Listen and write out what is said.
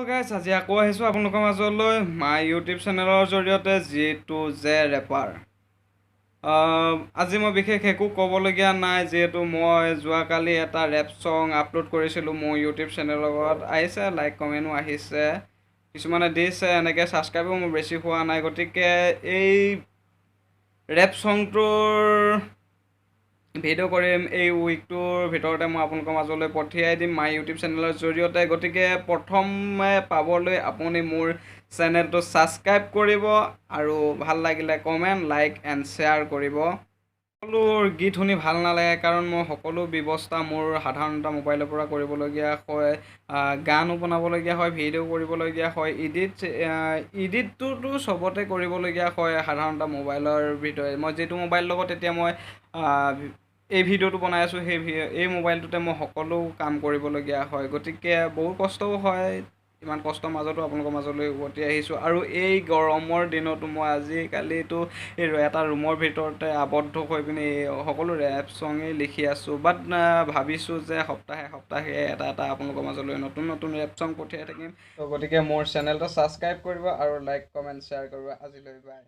Guys আজি আকৌ আহিছোঁ আপোনালোকৰ মাজলৈ মাই ইউটিউব চেনেলৰ জৰিয়তে জিতু জে ৰেপাৰ। আজি মই বিশেষ একো ক'বলগীয়া নাই, যিহেতু মই যোৱাকালি এটা ৰেপ ছং আপলোড কৰিছিলোঁ মোৰ ইউটিউব চেনেলৰ লগত। আহিছে লাইক কমেণ্টো আহিছে, কিছুমানে দিছে, এনেকৈ ছাবস্ক্ৰাইবো মোৰ বেছি হোৱা নাই। গতিকে এই ৰেপ ছংটোৰ ভিডিঅ' কৰিম এই উইকটোৰ ভিতৰতে, মই আপোনালোকৰ মাজলৈ পঠিয়াই দিম মাই ইউটিউব চেনেলৰ জৰিয়তে। গতিকে প্ৰথমে পাবলৈ আপুনি মোৰ চেনেলটো ছাবস্ক্ৰাইব কৰিব আৰু ভাল লাগিলে কমেণ্ট, লাইক এণ্ড শ্বেয়াৰ কৰিব। সকলো গীত শুনি ভাল নালাগে, কাৰণ মই সকলো ব্যৱস্থা মোৰ সাধাৰণতে মোবাইলৰ পৰা কৰিবলগীয়া হয়। গানো বনাবলগীয়া হয়, ভিডিঅ' কৰিবলগীয়া হয়, ইডিটটোতো চবতে কৰিবলগীয়া হয় সাধাৰণতে মোবাইলৰ ভিতৰত। মই যিটো মোবাইল লগত এতিয়া মই এই ভিডিঅ'টো বনাই আছোঁ, এই মোবাইলটোতে মই সকলো কাম কৰিবলগীয়া হয়। গতিকে বহু কষ্টও হয়, ইমান কষ্টৰ মাজতো আপোনালোকৰ মাজলৈ উভতি আহিছোঁ। আৰু এই গৰমৰ দিনতো মই আজিকালিতো এটা ৰুমৰ ভিতৰতে আবদ্ধ হৈ পিনি সকলো ৰেপ ছঙেই লিখি আছোঁ। বাট ভাবিছোঁ যে সপ্তাহে এটা আপোনালোকৰ মাজলৈ নতুন ৰেপ ছং পঠিয়াই থাকিম। তো গতিকে মোৰ চেনেলটো ছাবস্ক্ৰাইব কৰিব আৰু লাইক কমেণ্ট শ্বেয়াৰ কৰিব। আজিলৈ বাই।